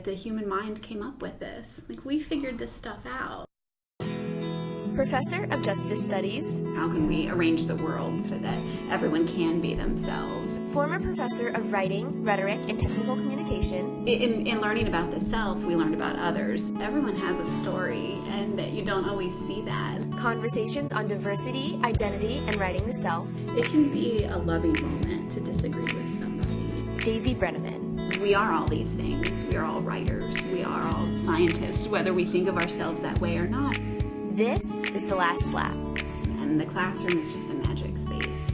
The human mind came up with this. Like, we figured this stuff out. Professor of Justice Studies. How can we arrange the world so that everyone can be themselves? Former Professor of Writing, Rhetoric, and Technical Communication. In learning about the self, we learned about others. Everyone has a story, and that you don't always see that. Conversations on diversity, identity, and writing the self. It can be a loving moment to disagree with somebody. Daisy Breneman. We are all these things. We are all writers. We are all scientists, whether we think of ourselves that way or not. This is The Last Lap. And the classroom is just a magic space.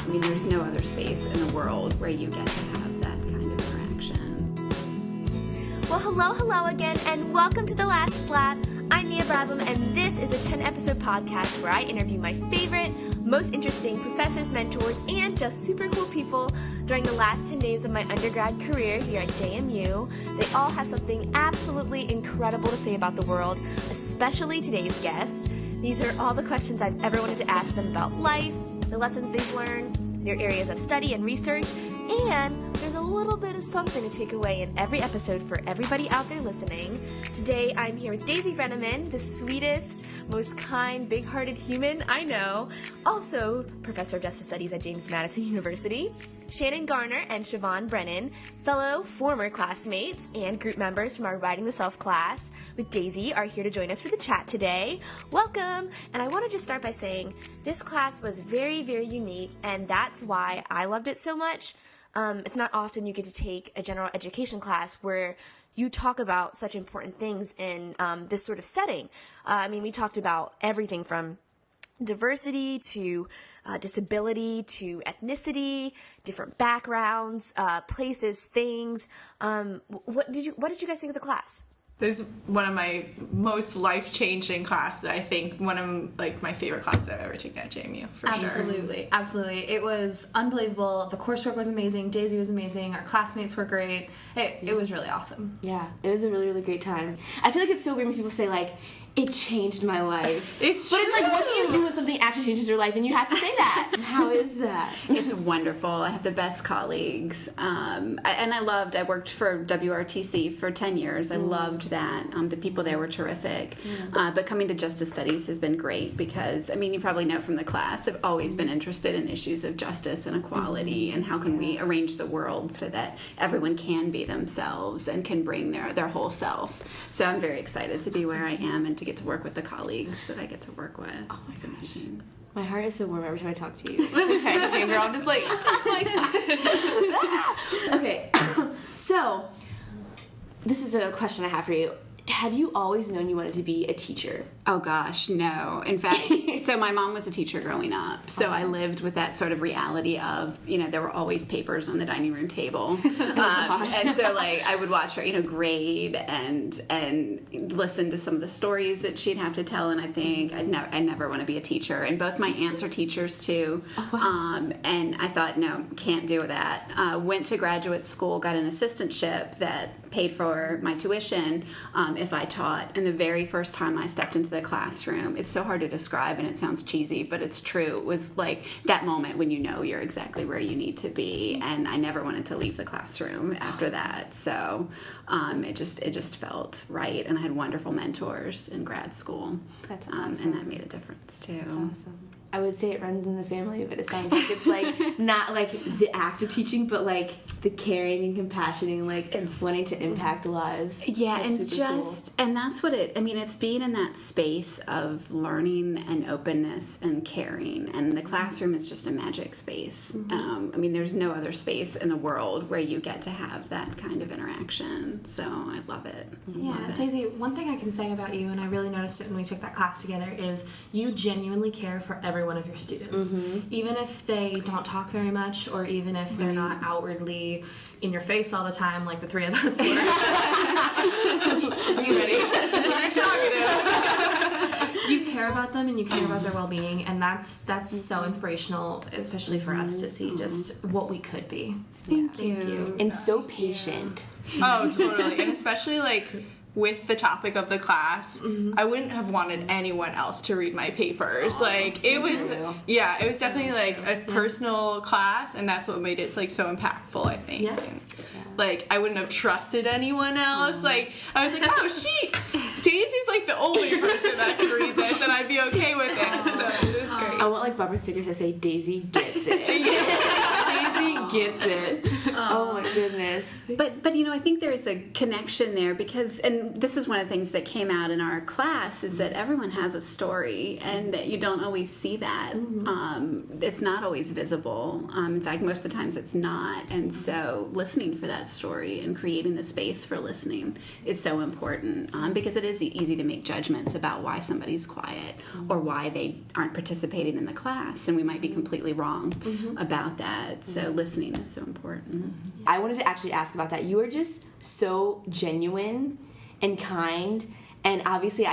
There's no other space in the world where you get to have that kind of interaction. Well, hello again, and welcome to The Last Lap. I'm Mia Brabham, and this is a 10-episode podcast where I interview my favorite, most interesting professors, mentors, and just super cool people during the last 10 days of my undergrad career here at JMU. They all have something absolutely incredible to say about the world, especially today's guest. These are all the questions I've ever wanted to ask them about life, the lessons they've learned, their areas of study and research, and there's a little bit of something to take away in every episode for everybody out there listening. Today, I'm here with Daisy Breneman, the sweetest, most kind, big-hearted human I know, also Professor of Justice Studies at James Madison University, Shannon Garner and Siobhan Brennan, fellow former classmates and group members from our Writing the Self class, with Daisy, are here to join us for the chat today. Welcome! And I want to just start by saying this class was very, very unique, and that's why I loved it so much. It's not often you get to take a general education class where you talk about such important things in this sort of setting. We talked about everything from diversity to disability to ethnicity, different backgrounds, places, things. What did you guys think of the class? This is one of my most life-changing classes. I think one of my favorite classes I've ever taken at JMU, for sure. Absolutely. It was unbelievable. The coursework was amazing. Daisy was amazing. Our classmates were great. It was really awesome. Yeah, it was a really, really great time. I feel like it's so weird when people say, it changed my life. It's true. But what do you do when something actually changes your life? And you have to say that. How is that? It's wonderful. I have the best colleagues. I worked for WRTC for 10 years. I loved that. The people there were terrific. But coming to Justice Studies has been great because, you probably know from the class, I've always been interested in issues of justice and equality and how can we arrange the world so that everyone can be themselves and can bring their whole self. So I'm very excited to be where I am and to get to work with the colleagues that I get to work with. Oh my It's gosh. amazing. My heart is so warm every time I talk to you. It's so tiny finger. I'm just like, Okay, so this is a question I have for you. Have you always known you wanted to be a teacher? Oh gosh, no. In fact, so my mom was a teacher growing up, so I lived with that sort of reality of, there were always papers on the dining room table. And so I would watch her, grade and listen to some of the stories that she'd have to tell, and I think I never want to be a teacher. And both my aunts are teachers too. And I thought, no, can't do that. Went to graduate school, got an assistantship that paid for my tuition if I taught. And the very first time I stepped into the classroom, it's so hard to describe and it sounds cheesy, but it's true. It was like that moment when you're exactly where you need to be. And I never wanted to leave the classroom after that. So it just felt right. And I had wonderful mentors in grad school. That's awesome. And that made a difference too. That's awesome. I would say it runs in the family, but it sounds like it's not the act of teaching, but the caring and compassioning, it's wanting to impact lives. Yeah, that's and that's what it's being in that space of learning and openness and caring, and the classroom is just a magic space. There's no other space in the world where you get to have that kind of interaction, so I love it. Daisy, one thing I can say about you, and I really noticed it when we took that class together, is you genuinely care for every one of your students. Even if they don't talk very much, or even if they're not outwardly in your face all the time like the three of us were. You ready? You're talkative. You care about them and you care about their well-being, and that's so inspirational, especially for us to see just what we could be. Thank you. And so patient. Oh, totally. And especially with the topic of the class, I wouldn't have wanted anyone else to read my papers. It was definitely a personal class, and that's what made it so impactful, I think. Yeah. like, I wouldn't have trusted anyone else. Like, I was like, oh, Daisy's like the only person that can read this, and I'd be okay with it. So it was great. I want like bumper stickers that say Daisy gets it. Daisy gets it. Oh my goodness. But you know, I think there's a connection there because, and this is one of the things that came out in our class, is that everyone has a story and that you don't always see that. It's not always visible. In fact, most of the times it's not. And so listening for that story and creating the space for listening is so important, because it is easy to make judgments about why somebody's quiet or why they aren't participating in the class, and we might be completely wrong about that. So listening is so important. I wanted to actually ask about that. You are just so genuine and kind, and obviously,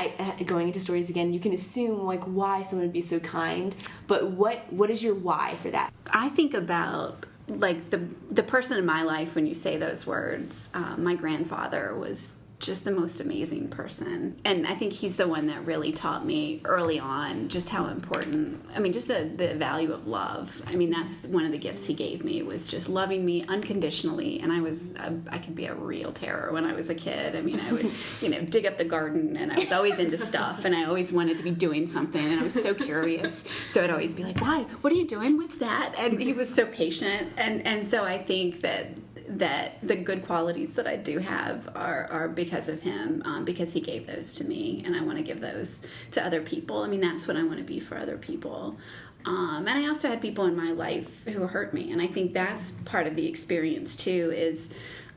going into stories again, you can assume like why someone would be so kind. But what is your why for that? I think about like the person in my life when you say those words. My grandfather was just the most amazing person, and I think he's the one that really taught me early on just how important, I mean, just the value of love. I mean, that's one of the gifts he gave me, was just loving me unconditionally. And I could be a real terror when I was a kid. I mean, I would dig up the garden, and I was always into stuff, and I always wanted to be doing something, and I was so curious, so I'd always be like, why, what are you doing, what's that? And he was so patient, and so I think that the good qualities that I do have are because of him, because he gave those to me, and I want to give those to other people. I mean, that's what I want to be for other people. And I also had people in my life who hurt me, and I think that's part of the experience too, is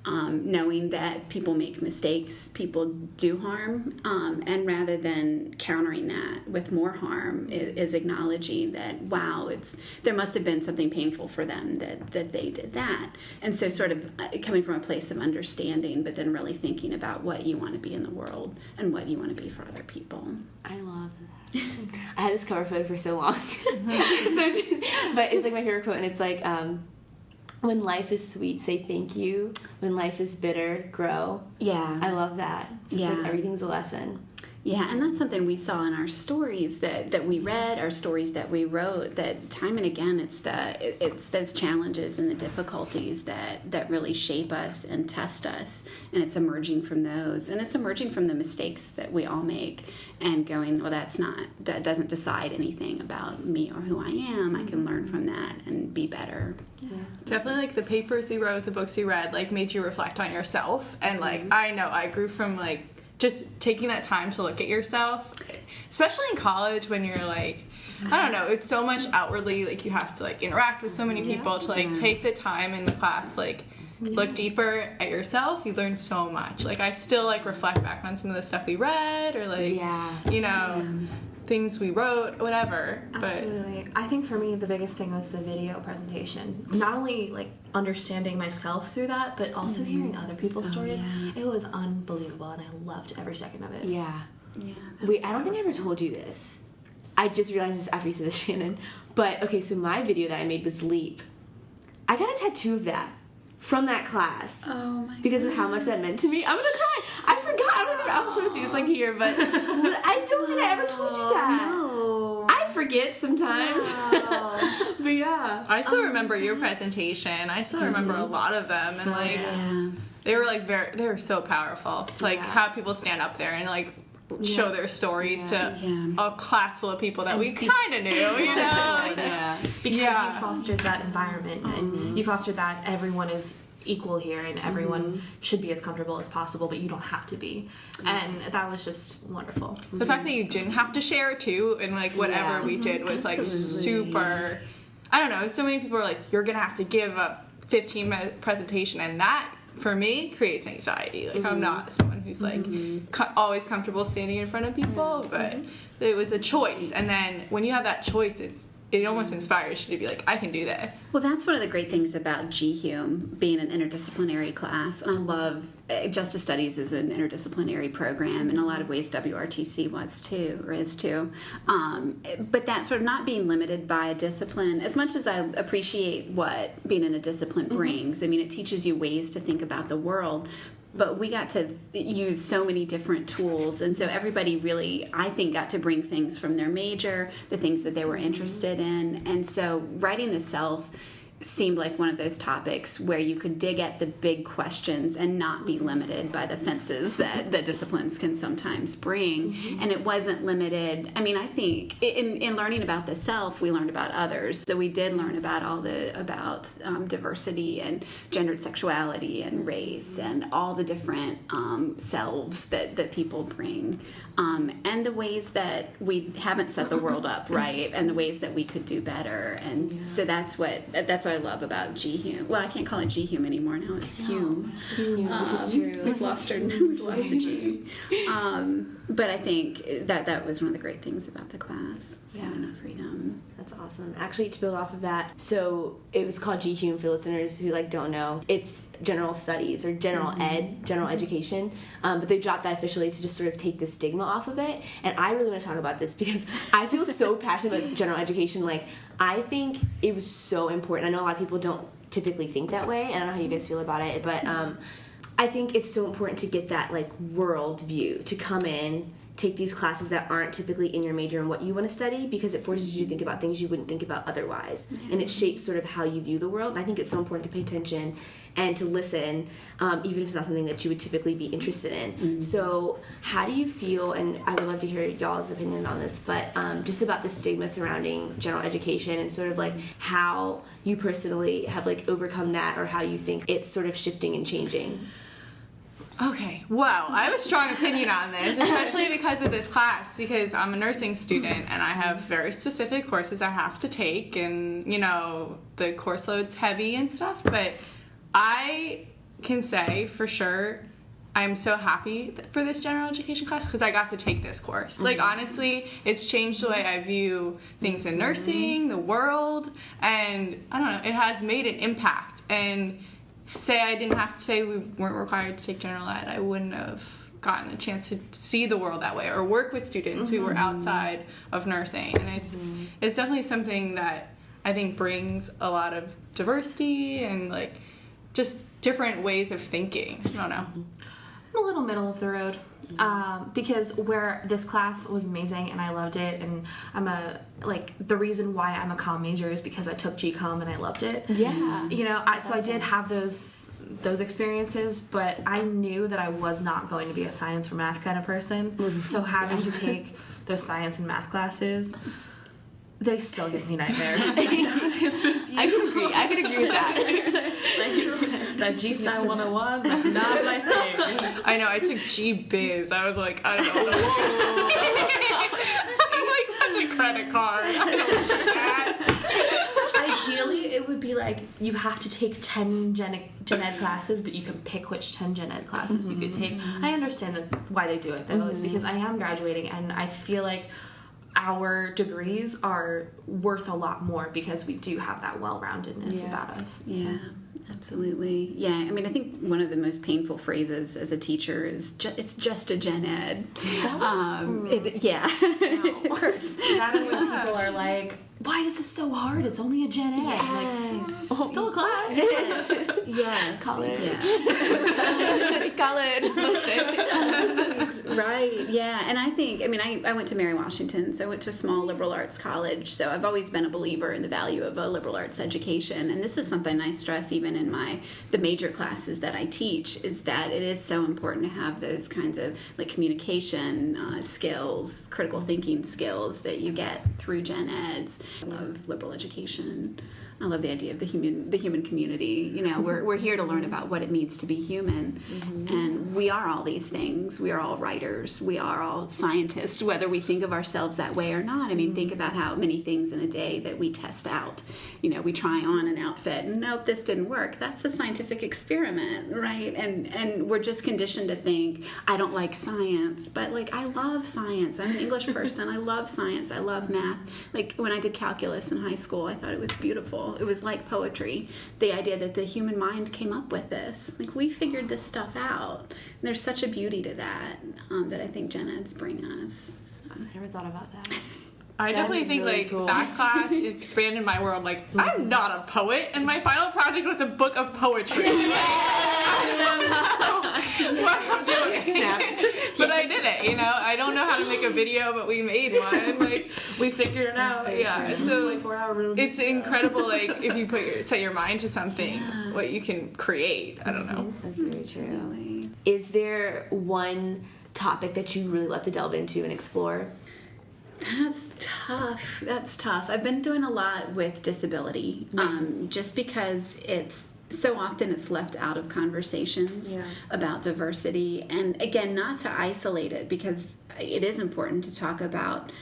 knowing that people make mistakes, people do harm, and rather than countering that with more harm, is acknowledging that, wow, there must have been something painful for them that they did that. And so sort of coming from a place of understanding, but then really thinking about what you want to be in the world and what you want to be for other people. I love that. I had this cover photo for so long. But it's like my favorite quote, and it's like, when life is sweet, say thank you. When life is bitter, grow. Yeah. I love that. It's like everything's a lesson. Yeah, and that's something we saw in our stories that we read, our stories that we wrote, that time and again it's those challenges and the difficulties that really shape us and test us, and it's emerging from those, and it's emerging from the mistakes that we all make, and going, well, that doesn't decide anything about me or who I am. I can learn from that and be better. Yeah. Definitely, like, the papers you wrote, the books you read, like, made you reflect on yourself, and like, I know I grew from like just taking that time to look at yourself, especially in college when you're like, I don't know, it's so much outwardly, like, you have to like interact with so many people to like take the time in the class, like look deeper at yourself. You learn so much. Like, I still like reflect back on some of the stuff we read, or like you know, things we wrote, whatever. Absolutely. I think for me the biggest thing was the video presentation. Not only like understanding myself through that, but also hearing other people's stories. It was unbelievable, and I loved every second of it. Yeah. Wait, I don't think I ever told you this. I just realized this after you said this, Shannon. But okay, so my video that I made was Leap. I got a tattoo of that from that class. Oh my because of how much that meant to me. I'm gonna cry. I forgot. I'll show it to you. It's like here, but I don't think I ever told you that. No. I forget sometimes. Wow. But yeah. I still remember your presentation. I still remember a lot of them, and like they were like they were so powerful to like have people stand up there and like show their stories to a class full of people that we kind of knew, you know? Because you fostered that environment, and you fostered that everyone is equal here, and everyone should be as comfortable as possible, but you don't have to be. And that was just wonderful. The fact that you didn't have to share too, and like whatever we did was like super, I don't know, so many people are like, you're gonna have to give a 15-minute presentation, and that for me creates anxiety. Like, I'm not someone who's like always comfortable standing in front of people, but it was a choice, and then when you have that choice, it almost inspires you to be like, I can do this. Well, that's one of the great things about GHUM being an interdisciplinary class. And I love Justice Studies is an interdisciplinary program. In a lot of ways, WRTC is too. But that sort of not being limited by a discipline, as much as I appreciate what being in a discipline brings. I mean, it teaches you ways to think about the world. But we got to use so many different tools, and so everybody really, I think, got to bring things from their major, the things that they were interested in. And so writing the self seemed like one of those topics where you could dig at the big questions and not be limited by the fences that the disciplines can sometimes bring. And it wasn't limited. I mean, I think in learning about the self, we learned about others. So we did learn about diversity and gendered sexuality and race and all the different selves that people bring. And the ways that we haven't set the world up right, and the ways that we could do better, and so that's what I love about G-Hume. Well, I can't call it G-Hume anymore. Now it's Hume, which is true. We've lost the G. But I think that was one of the great things about the class. Having that freedom. That's awesome. Actually, to build off of that, so it was called G-Hume for listeners who don't know. It's general studies or general education, but they dropped that officially to just sort of take the stigma off of it. And I really want to talk about this because I feel so passionate about general education. I think it was so important. I know a lot of people don't typically think that way, and I don't know how you guys feel about it, but I think it's so important to get that world view, to come in, take these classes that aren't typically in your major and what you want to study, because it forces you to think about things you wouldn't think about otherwise. And it shapes sort of how you view the world. And I think it's so important to pay attention and to listen, even if it's not something that you would typically be interested in. So how do you feel, and I would love to hear y'all's opinion on this, but just about the stigma surrounding general education and sort of how you personally have overcome that, or how you think it's sort of shifting and changing. Okay, well, I have a strong opinion on this, especially because of this class, because I'm a nursing student and I have very specific courses I have to take, and, the course load's heavy and stuff, but I can say for sure I'm so happy for this general education class because I got to take this course. Honestly, it's changed the way I view things in nursing, the world, and, I don't know, it has made an impact. And say we weren't required to take general ed, I wouldn't have gotten a chance to see the world that way or work with students who were outside of nursing. And it's definitely something that I think brings a lot of diversity and just different ways of thinking. I don't know. I'm a little middle of the road. Because where this class was amazing and I loved it, and the reason why I'm a comm major is because I took GComm and I loved it. Yeah. So I did have those experiences, but I knew that I was not going to be a science or math kind of person. So having to take those science and math classes, they still give me nightmares, to be honest with you. I could agree with that. That G-Sci 101, that's not my thing. I know, I took G-Biz. I was like, I don't know. I'm like, that's a credit card. I don't do that. Ideally, it would be you have to take 10 gen ed classes, but you can pick which 10 gen ed classes you could take. I understand why they do it, though, is because I am graduating, and I feel like our degrees are worth a lot more because we do have that well-roundedness about us. Yeah, absolutely. Yeah, I mean, I think one of the most painful phrases as a teacher is it's just a gen ed. It hurts. That and when people are like, why is this so hard? It's only a gen ed. Yes. It's still a class. Yes. College. Yeah. It's college. Right, yeah. And I think, I went to Mary Washington, so I went to a small liberal arts college, so I've always been a believer in the value of a liberal arts education, and this is something I stress even in the major classes that I teach, is that it is so important to have those kinds of communication skills, critical thinking skills that you get through gen eds. I love liberal education. I love the idea of the human community. We're here to learn about what it means to be human, and we are all these things. We are all writers. We are all scientists, whether we think of ourselves that way or not. Think about how many things in a day that we test out. We try on an outfit, and nope, this didn't work. That's a scientific experiment, right? And we're just conditioned to think, I don't like science, but I love science. I'm an English person. I love science. I love math. When I did calculus in high school, I thought it was beautiful. It was like poetry. The idea that the human mind came up with this. We figured this stuff out. And there's such a beauty to that that I think gen eds bring us. So. I never thought about that. I definitely think really cool. that class expanded my world. I'm not a poet, and my final project was a book of poetry. I don't know what I'm doing. Snaps. But I did did it, you know? I don't know how to make a video, but we made one. Like, we figured it out. So 24-hour room. it's incredible, like, if you set your mind to something, what you can create. I don't know. That's very true. Is there one topic that you really love to delve into and explore? That's tough. I've been doing a lot with disability, just because it's so often it's left out of conversations about diversity, and again, not to isolate it, because it is important to talk about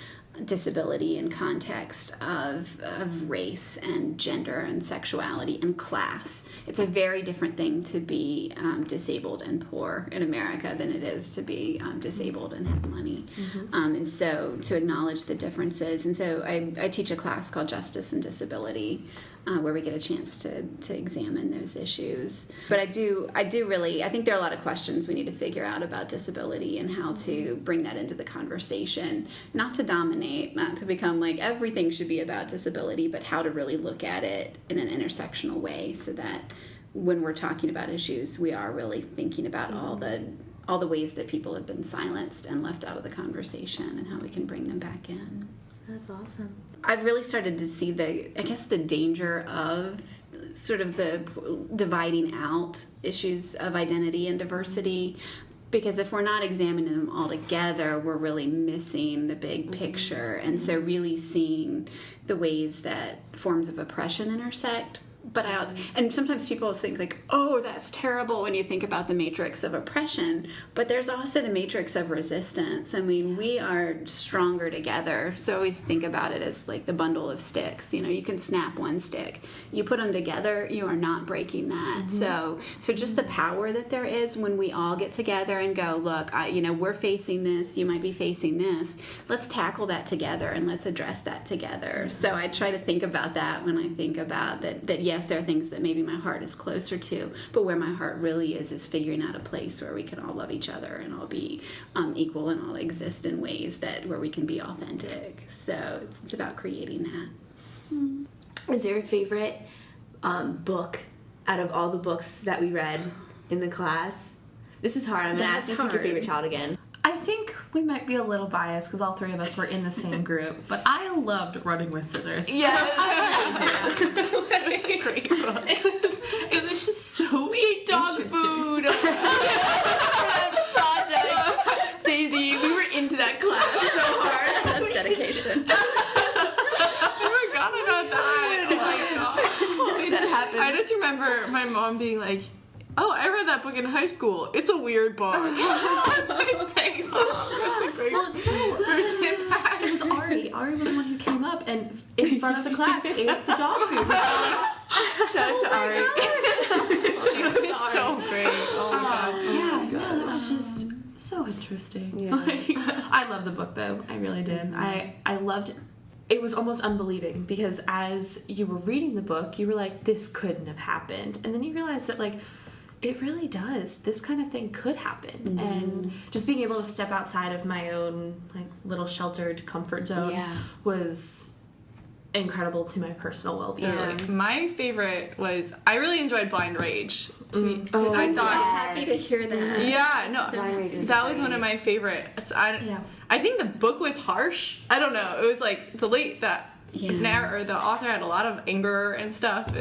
disability in context of race and gender and sexuality and class. It's a very different thing to be disabled and poor in America than it is to be disabled and have money. And so to acknowledge the differences. And so I teach a class called Justice and Disability, where we get a chance to examine those issues. But I think there are a lot of questions we need to figure out about disability and how to bring that into the conversation, not to dominate, not to become like everything should be about disability, but how to really look at it in an intersectional way, so that when we're talking about issues, we are really thinking about all the ways that people have been silenced and left out of the conversation, and how we can bring them back in. That's awesome. I've really started to see the danger of sort of the dividing out issues of identity and diversity, because if we're not examining them all together, we're really missing the big picture. And so really seeing the ways that forms of oppression intersect. But and sometimes people think like, oh, that's terrible when you think about the matrix of oppression, but there's also the matrix of resistance. I mean, we are stronger together. So I always think about it as like the bundle of sticks. You know, you can snap one stick. You put them together, you are not breaking that. So just the power that there is when we all get together and go, look, we're facing this, you might be facing this. Let's tackle that together and let's address that together. So I try to think about that when I think about that yes, there are things that maybe my heart is closer to, but where my heart really is figuring out a place where we can all love each other and all be equal and all exist in ways where we can be authentic. So it's about creating that. Is there a favorite book out of all the books that we read in the class? This is hard. I'm going to ask you to pick your favorite child again. I think we might be a little biased because all three of us were in the same group, but I loved Running with Scissors. Yeah, It was a great book. It was just so We ate dog food for that project. Daisy, we were into that class so hard. That's dedication. I forgot about that. Oh my god. That happened. I just remember my mom being like, oh, I read that book in high school. It's a weird book. I was like, thanks, Mom. That's a great first impact. It was Ari. Ari was the one who came up and in front of the class ate the dog food. Shout out to Ari. She was so great. Oh my god. Yeah, no, that was just so interesting. Yeah. I loved the book though. I really did. I loved it. It was almost unbelieving because as you were reading the book, you were like, this couldn't have happened. And then you realize that like, it really does. This kind of thing could happen. And just being able to step outside of my own like little sheltered comfort zone was incredible to my personal well-being. My favorite was, I really enjoyed Blind Rage. I thought, Happy to hear that. yeah, no, Blind Rage is that was great. one of my favorites. I think the book was harsh. I don't know. It was like the author had a lot of anger and stuff,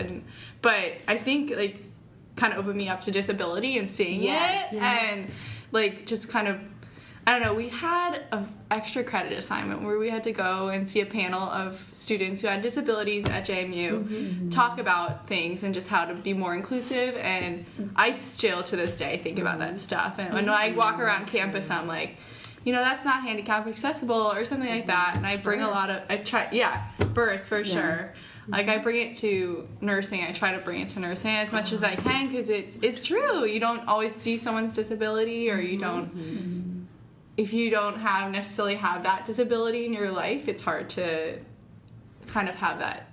but I think like kind of opened me up to disability and seeing it, and like just kind of, I don't know, we had an extra credit assignment where we had to go and see a panel of students who had disabilities at JMU talk about things and just how to be more inclusive, and I still to this day think about that stuff, and when I walk around campus I'm like, that's not handicap accessible or something like that, and I bring births for sure. Like, I bring it to nursing. I try to bring it to nursing as much as I can because it's true. You don't always see someone's disability, or you don't. If you don't necessarily have that disability in your life, it's hard to kind of have that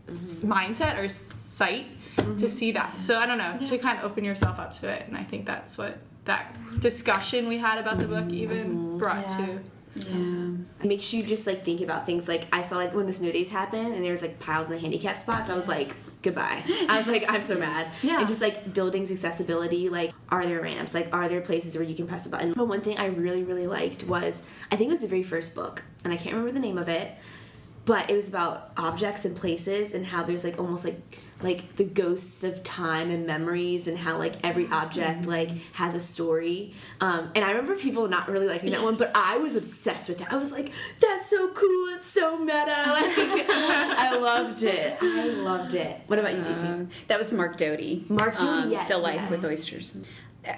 mindset or sight to see that. So I don't know, to kind of open yourself up to it, and I think that's what that discussion we had about the book even brought to. It makes you just like think about things. Like I saw like when the snow days happened and there was like piles in the handicap spots, I was like, goodbye. I was like, I'm so mad. Yeah. And just like buildings accessibility, like, are there ramps? Like, are there places where you can press a button? But one thing I really, really liked was, I think it was the very first book, and I can't remember the name of it, but it was about objects and places and how there's like almost like the ghosts of time and memories, and how like every object like has a story. And I remember people not really liking that one, but I was obsessed with it. I was like, that's so cool, it's so meta. Like, I loved it. What about you, Daisy? That was Mark Doty. Mark Doty, yes, Still Life yes. with Oysters.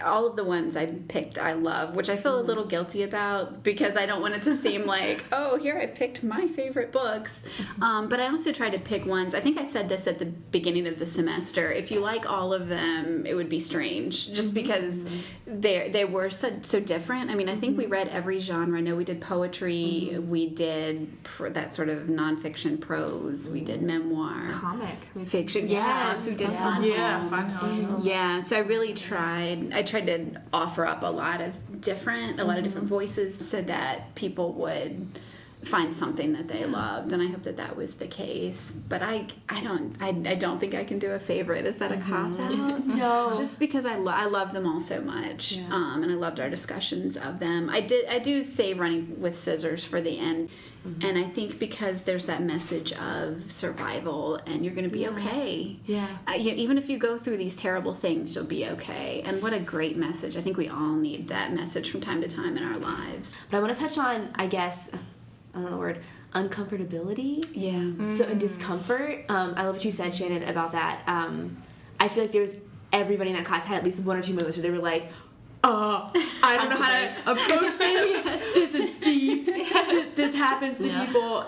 All of the ones I picked I love, which I feel a little guilty about because I don't want it to seem like, oh, here I picked my favorite books. But I also tried to pick ones. I think I said this at the beginning of the semester. If you like all of them, it would be strange just because they were so different. I mean, I think we read every genre. No, we did poetry. We did that sort of nonfiction prose. We did memoir. Comic. Fiction. Yes, we did fun. Yeah, fun home. Yeah, so I really tried. I tried to offer up a lot of different voices so that people would find something that they loved, and I hope that was the case. But I don't think I can do a favorite. Is that a cop out? No. Just because I love them all so much, and I loved our discussions of them. I do save Running with Scissors for the end. And I think because there's that message of survival and you're going to be okay. Yeah. Even if you go through these terrible things, you'll be okay. And what a great message. I think we all need that message from time to time in our lives. But I want to touch on, I guess, I don't know the word, uncomfortability. Yeah. So, and discomfort. I love what you said, Shannon, about that. I feel like everybody in that class had at least one or two moments where they were like, I don't know how to approach this. This is deep. This happens to people,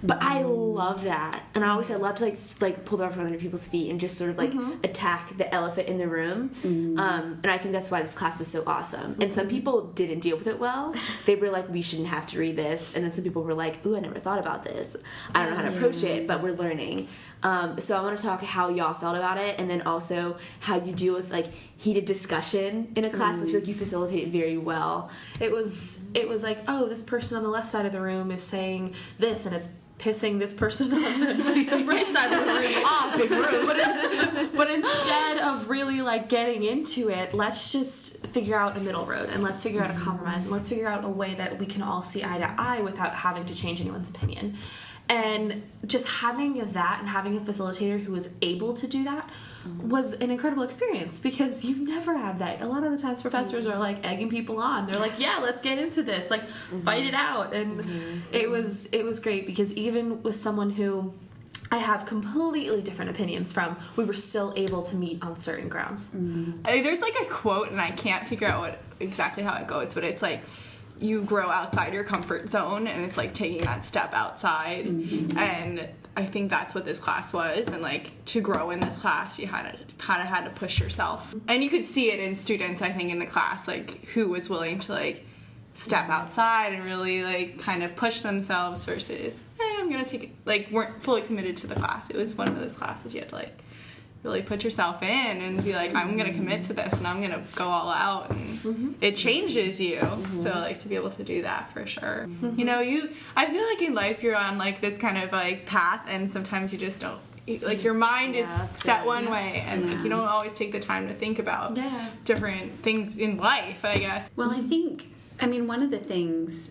but I love that, and I always love to like pull the rug from under people's feet and just sort of like attack the elephant in the room. And I think that's why this class was so awesome. And some people didn't deal with it well. They were like, we shouldn't have to read this, and then some people were like, ooh, I never thought about this. I don't know how to approach it, but we're learning. So I want to talk how y'all felt about it, and then also how you deal with like heated discussion in a class. I feel like you facilitate it very well. It was like, oh, this person on the left side of the room is saying this, and it's pissing this person on the right side of the room off. Big room. But instead of really like getting into it, let's just figure out a middle road, and let's figure out a compromise, and let's figure out a way that we can all see eye to eye without having to change anyone's opinion. And just having that and having a facilitator who was able to do that was an incredible experience, because you never have that. A lot of the times professors are like egging people on. They're like, yeah, let's get into this, like fight it out. And it was great, because even with someone who I have completely different opinions from, we were still able to meet on certain grounds. There's like a quote, and I can't figure out exactly how it goes, but it's like, you grow outside your comfort zone, and it's like taking that step outside. And I think that's what this class was, and like to grow in this class you kind of had to push yourself, and you could see it in students, I think, in the class, like who was willing to like step outside and really like kind of push themselves versus I'm gonna take it, like weren't fully committed to the class. It was one of those classes you had to like really put yourself in and be like, I'm gonna commit to this and I'm gonna go all out, and it changes you. So like to be able to do that for sure. You know, I feel like in life you're on like this kind of like path, and sometimes you just don't, like your mind is set one way, and like you don't always take the time to think about different things in life, I guess. Well, I mean, one of the things,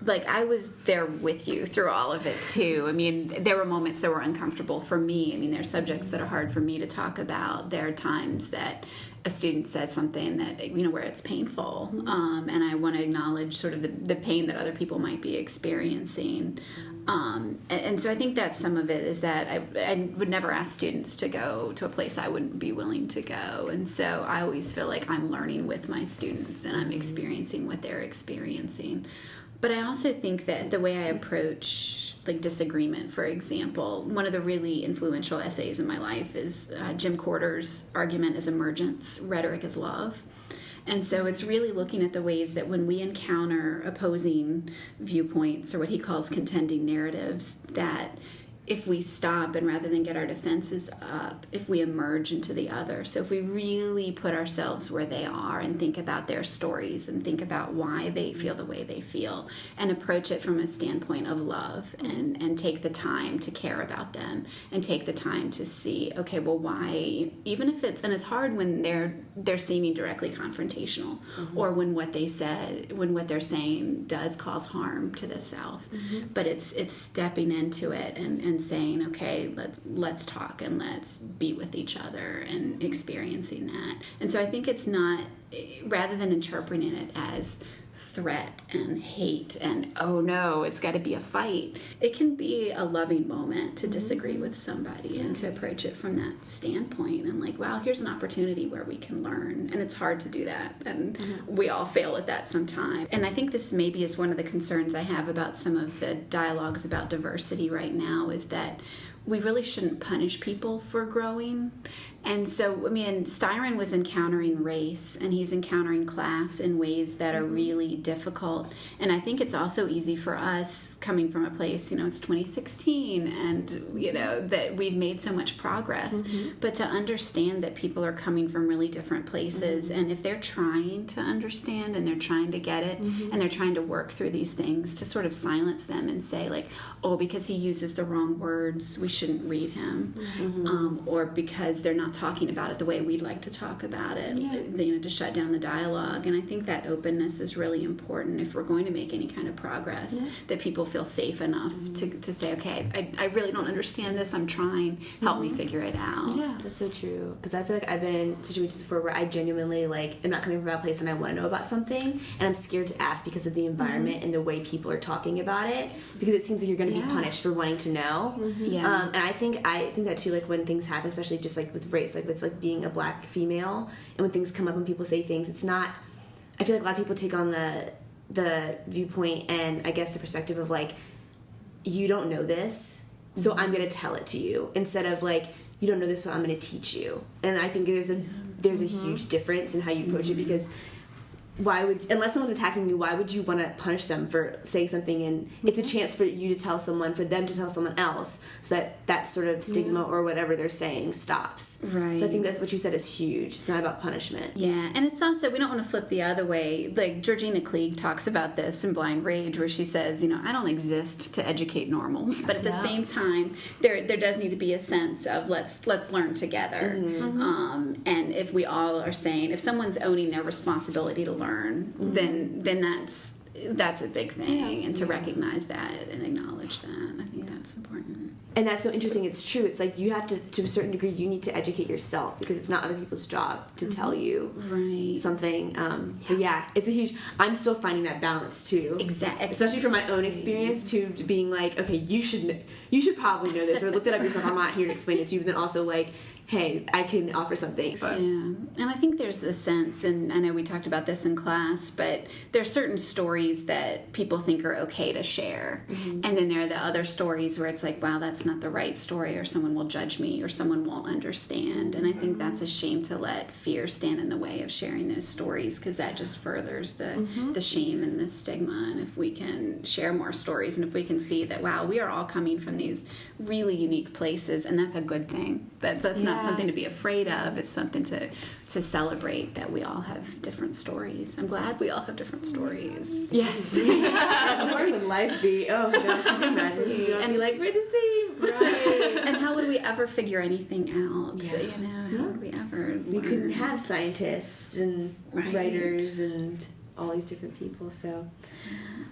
like, I was there with you through all of it, too. I mean, there were moments that were uncomfortable for me. I mean, there are subjects that are hard for me to talk about. There are times that a student said something that, you know, where it's painful. And I want to acknowledge sort of the pain that other people might be experiencing. And so I think that some of it is that I would never ask students to go to a place I wouldn't be willing to go. And so I always feel like I'm learning with my students and I'm experiencing what they're experiencing. But I also think that the way I approach, like, disagreement, for example, one of the really influential essays in my life is Jim Corder's Argument as Emergence, Rhetoric as Love. And so it's really looking at the ways that when we encounter opposing viewpoints, or what he calls contending narratives, that if we stop and rather than get our defenses up, if we emerge into the other. So if we really put ourselves where they are and think about their stories and think about why they feel the way they feel and approach it from a standpoint of love and take the time to care about them and take the time to see, okay, well, why, even if it's, and it's hard when they're seeming directly confrontational or when what they're saying does cause harm to the self, but it's stepping into it and saying, okay, let's talk and let's be with each other and experiencing that. And so I think it's not, rather than interpreting it as threat and hate and, oh no, it's got to be a fight, it can be a loving moment to disagree with somebody and to approach it from that standpoint and like, wow, here's an opportunity where we can learn. And it's hard to do that, and we all fail at that sometime. And I think this maybe is one of the concerns I have about some of the dialogues about diversity right now, is that we really shouldn't punish people for growing. And so, I mean, Styron was encountering race and he's encountering class in ways that are really difficult. And I think it's also easy for us, coming from a place, it's 2016 and, that we've made so much progress, but to understand that people are coming from really different places. And if they're trying to understand and they're trying to get it and they're trying to work through these things, to sort of silence them and say like, oh, because he uses the wrong words, we shouldn't read him, or because they're not talking about it the way we'd like to talk about it, to shut down the dialogue. And I think that openness is really important if we're going to make any kind of progress, that people feel safe enough to say, okay, I really don't understand this, I'm trying, help me figure it out. Yeah, that's so true. Because I feel like I've been in situations before where I genuinely am not coming from that place and I want to know about something and I'm scared to ask because of the environment and the way people are talking about it, because it seems like you're going to be punished for wanting to know. And I think that too, like when things happen, especially just like with race, like with like being a black female, and when things come up and people say things, it's not, I feel like a lot of people take on the viewpoint and I guess the perspective of like, you don't know this, so I'm going to tell it to you, instead of like, you don't know this, so I'm going to teach you. And I think there's a huge difference in how you approach it, because unless someone's attacking you, why would you want to punish them for saying something? And it's a chance for you to tell someone, for them to tell someone else, so that sort of stigma or whatever they're saying stops. Right. So I think that's what you said is huge. It's not about punishment. Yeah, and it's also, we don't want to flip the other way. Like Georgina Klieg talks about this in Blind Rage, where she says, I don't exist to educate normals, but at the same time, there does need to be a sense of let's learn together. And if we all are saying, if someone's owning their responsibility to learn, then that's a big thing, and to recognize that and acknowledge that, I think that's important. And that's so interesting. It's true. It's like you have to a certain degree, you need to educate yourself, because it's not other people's job to tell you something. But yeah, it's a huge, I'm still finding that balance too. Exactly. Especially from my own experience, to being like, okay, you should probably know this, or look it up yourself. I'm not here to explain it to you. But then also like, hey, I can offer something. Yeah, and I think there's a sense, and I know we talked about this in class, but there's certain stories that people think are okay to share, and then there are the other stories where it's like, wow, that's not the right story, or someone will judge me, or someone won't understand. And I think that's a shame, to let fear stand in the way of sharing those stories, because that just furthers the shame and the stigma. And if we can share more stories, and if we can see that, wow, we are all coming from these really unique places, and that's a good thing. That's not something to be afraid of. It's something to celebrate, that we all have different stories. I'm glad we all have different stories. Yes. Where would life be? Oh my gosh, could you imagine? You'd be like, we're the same. Right. And how would we ever figure anything out? How would we ever We couldn't have scientists and writers and all these different people, so...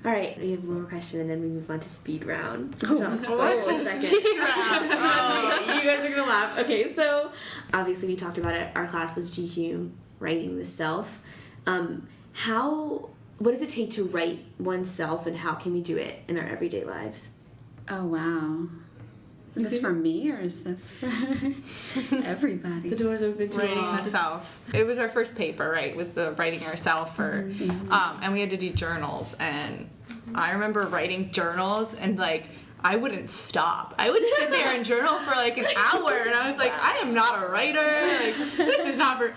All right, we have one more question, and then we move on to speed round. What's a speed round? You guys are going to laugh. Okay, so obviously we talked about it. Our class was G. Hume, writing the self. What does it take to write oneself, and how can we do it in our everyday lives? Oh, wow. Is this for me, or is this for everybody? The door's open to writing all. the self. It was our first paper, right? Was the writing yourself, and we had to do journals. And I remember writing journals, and like, I wouldn't stop. I would sit there and journal for like an hour, and I was like, I am not a writer. Like, this is not for.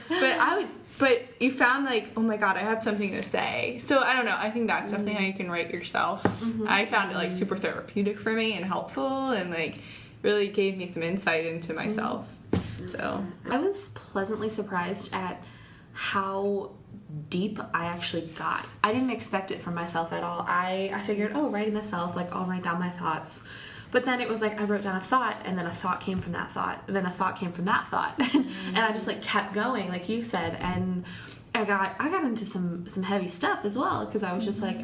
But you found like, oh my god, I have something to say. So I don't know. I think that's something how you can write yourself. I found it like super therapeutic for me and helpful, and like really gave me some insight into myself. So I was pleasantly surprised at how deep I actually got. I didn't expect it from myself at all. I figured, oh, writing this self, like I'll write down my thoughts. But then it was like I wrote down a thought, and then a thought came from that thought, and then a thought came from that thought. And I just like kept going, like you said, and I got into some heavy stuff as well, because I was just like,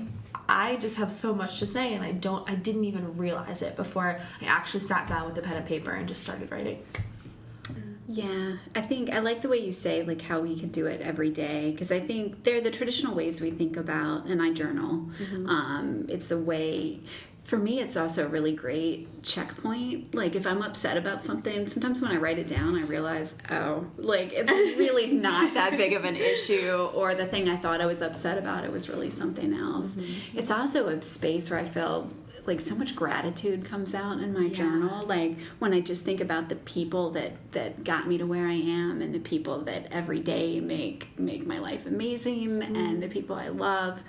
I just have so much to say, and I didn't even realize it before I actually sat down with the pen and paper and just started writing. Yeah, I think I like the way you say like how we could do it every day, because I think they're the traditional ways we think about, and I journal. It's a way. For me, it's also a really great checkpoint. Like, if I'm upset about something, sometimes when I write it down, I realize, oh, like, it's really not that big of an issue, or the thing I thought I was upset about, it was really something else. It's also a space where I feel like so much gratitude comes out in my journal. Like, when I just think about the people that got me to where I am, and the people that every day make my life amazing, and the people I love.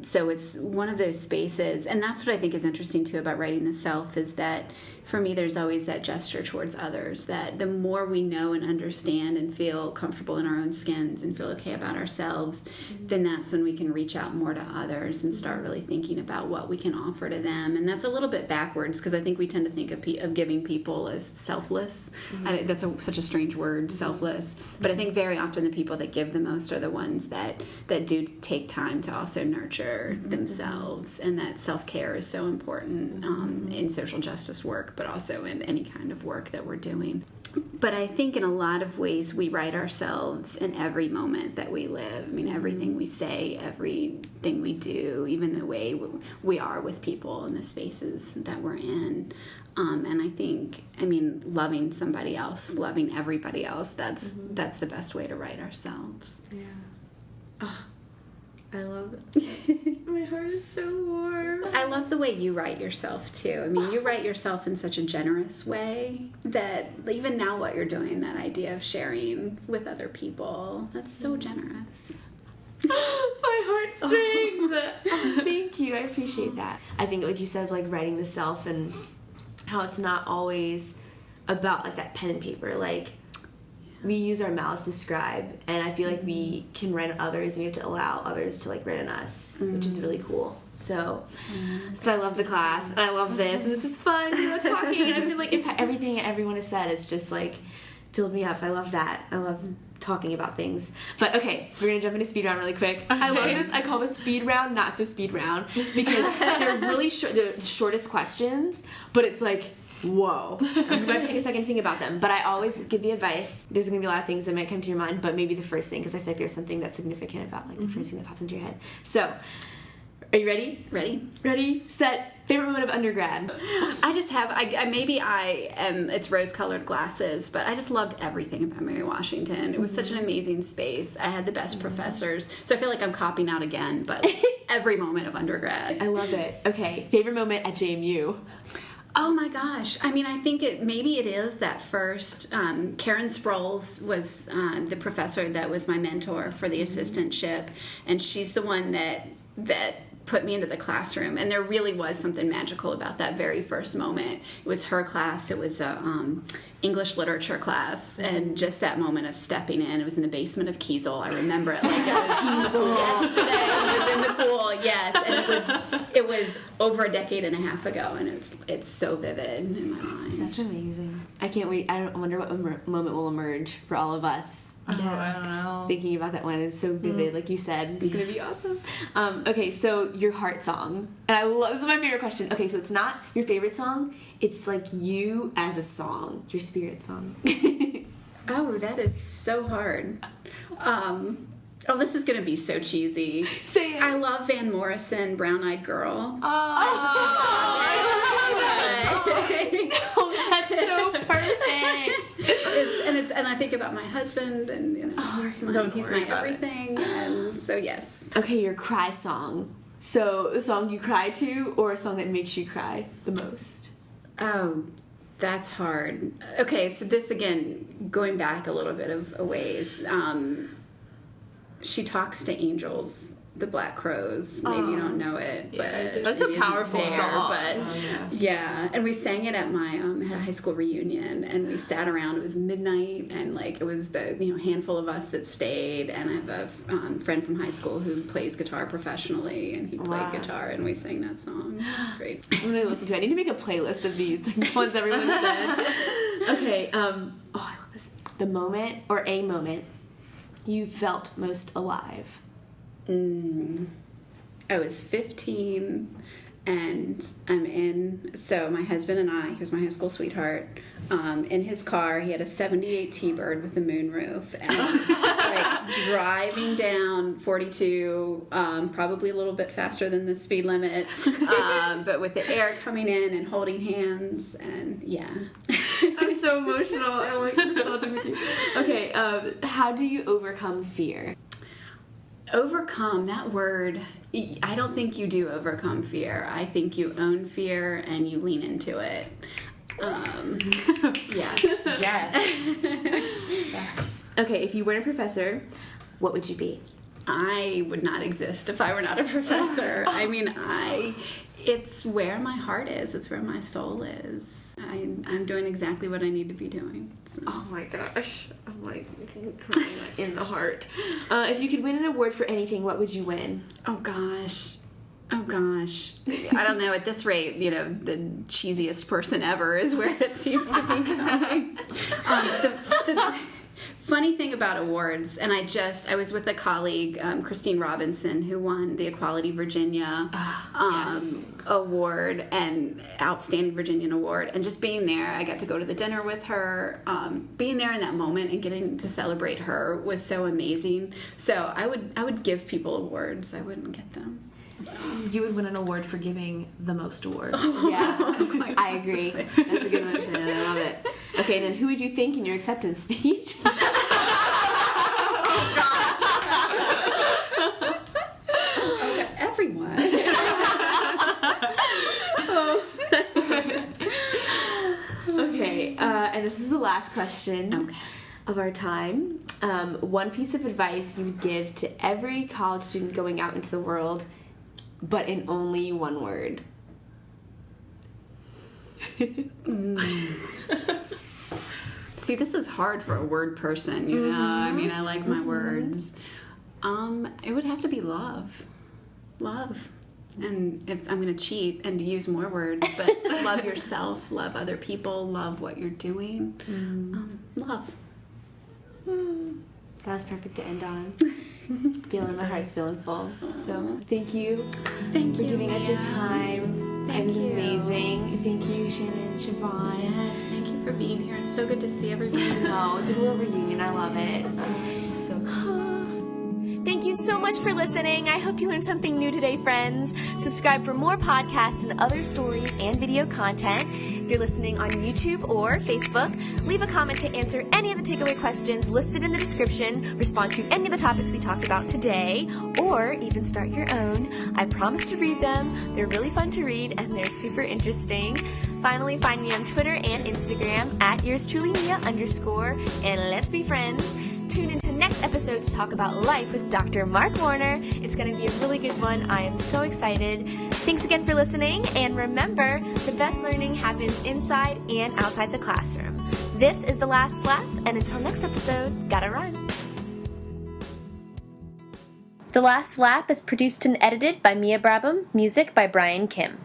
So it's one of those spaces, and that's what I think is interesting too about writing the self, is that for me there's always that gesture towards others, that the more we know and understand and feel comfortable in our own skins and feel okay about ourselves, then that's when we can reach out more to others and start really thinking about what we can offer to them. And that's a little bit backwards, because I think we tend to think of giving people as selfless. That's such a strange word, selfless. But I think very often the people that give the most are the ones that do take time to also nurture themselves, and that self-care is so important in social justice work, but also in any kind of work that we're doing. But I think in a lot of ways we write ourselves in every moment that we live. I mean, everything we say, everything we do, even the way we are with people in the spaces that we're in. And I think, loving somebody else, loving everybody else, that's the best way to write ourselves. Yeah. Oh, I love it. My heart is so warm. I love the way you write yourself, too. I mean, you write yourself in such a generous way that even now what you're doing, that idea of sharing with other people, that's so generous. My heartstrings. Thank you. I appreciate that. I think what you said of like writing the self, and how it's not always about like that pen and paper. Like, we use our mouths to scribe, and I feel like we can write on others, and we have to allow others to like write on us, which is really cool. So I love the class, and I love this, and this is fun. You know, talking, and I feel like everything everyone has said is just like filled me up. I love that. I love talking about things. But okay, so we're gonna jump into speed round really quick. I love this. I call this speed round, not so speed round, because they're really short, the shortest questions, but it's like, whoa. I'm going to take a second to think about them. But I always give the advice. There's going to be a lot of things that might come to your mind, but maybe the first thing, because I feel like there's something that's significant about like the first thing that pops into your head. So, are you ready? Ready, set. Favorite moment of undergrad? I just have, it's rose-colored glasses, but I just loved everything about Mary Washington. It was such an amazing space. I had the best professors. So I feel like I'm copying out again, but every moment of undergrad. I love it. Okay, favorite moment at JMU? Oh my gosh. I mean, I think maybe it is that first. Karen Sproles was the professor that was my mentor for the assistantship, and she's the one that put me into the classroom, and there really was something magical about that very first moment. It was her class. It was a English literature class, and just that moment of stepping in. It was in the basement of Kiesel. I remember it like it was Kiesel yesterday. It was in the pool, yes, and it was over a decade and a half ago, and it's so vivid in my mind. That's amazing. I can't wait. I wonder what moment will emerge for all of us. Yeah, I don't know. Thinking about that one, it's so vivid, like you said. It's gonna be awesome. Okay, so your heart song, and this is my favorite question. Okay, so it's not your favorite song; it's like you as a song, your spirit song. Oh, that is so hard. This is gonna be so cheesy. Say it. I love Van Morrison, Brown Eyed Girl. That's so perfect. And I think about my husband, and he's my everything, and so yes. Okay, your cry song. So a song you cry to, or a song that makes you cry the most? Oh, that's hard. Okay, so this again, going back a little bit of a ways. She Talks to Angels the Black Crowes. Maybe you don't know it, but that's a it powerful isn't there, song. But yeah, and we sang it at my at a high school reunion, and we sat around. It was midnight, and like it was the handful of us that stayed. And I have a friend from high school who plays guitar professionally, and he played guitar, and we sang that song. It's great. I'm gonna listen to it. I need to make a playlist of these, like the ones everyone said. Okay. I love this. The moment or a moment you felt most alive. I was 15, and so my husband and I, he was my high school sweetheart, in his car. He had a 78 T-Bird with a moonroof, and like driving down 42, probably a little bit faster than the speed limit, but with the air coming in and holding hands, and yeah. I'm so emotional. I'm like nostalgic with you. Okay, how do you overcome fear? Overcome, that word, I don't think you do overcome fear. I think you own fear and you lean into it. Yeah. Yes. Yes. Okay, if you weren't a professor, what would you be? I would not exist if I were not a professor. I mean, it's where my heart is. It's where my soul is. I'm doing exactly what I need to be doing. So. Oh my gosh. I'm like crying in the heart. If you could win an award for anything, what would you win? Oh gosh. I don't know. At this rate, the cheesiest person ever is where it seems to be going. The funny thing about awards, and I was with a colleague, Christine Robinson, who won the Equality Virginia award and Outstanding Virginian Award, and just being there, I got to go to the dinner with her. Being there in that moment and getting to celebrate her was so amazing. So I would give people awards. I wouldn't get them. You would win an award for giving the most awards. Yeah, I agree. That's a good one, Shannon. I love it. Okay, then who would you thank in your acceptance speech? Everyone. Okay, and this is the last question of our time. One piece of advice you would give to every college student going out into the world, but in only one word. See, this is hard for a word person, you know? I mean, I like my words. It would have to be love. Love. And if I'm going to cheat and use more words, but love yourself, love other people, love what you're doing. Love. That was perfect to end on. My heart's feeling full. So thank you for giving us your time. It was amazing. Thank you, Shannon, Siobhan. Yes, thank you for being here. It's so good to see everyone. No, it's a little reunion. I love it. So cool. Thank you so much for listening. I hope you learned something new today, friends. Subscribe for more podcasts and other stories and video content. If you're listening on YouTube or Facebook, leave a comment to answer any of the takeaway questions listed in the description, respond to any of the topics we talked about today, or even start your own. I promise to read them. They're really fun to read, and they're super interesting. Finally, find me on Twitter and Instagram at yourstruly_Mia_, and let's be friends. Tune into next episode to talk about life with Dr. Mark Warner. It's going to be a really good one. I am so excited. Thanks again for listening, and remember, the best learning happens inside and outside the classroom. This is The Last Lap, and until next episode, gotta run. The Last Lap is produced and edited by Mia Brabham, music by Brian Kim.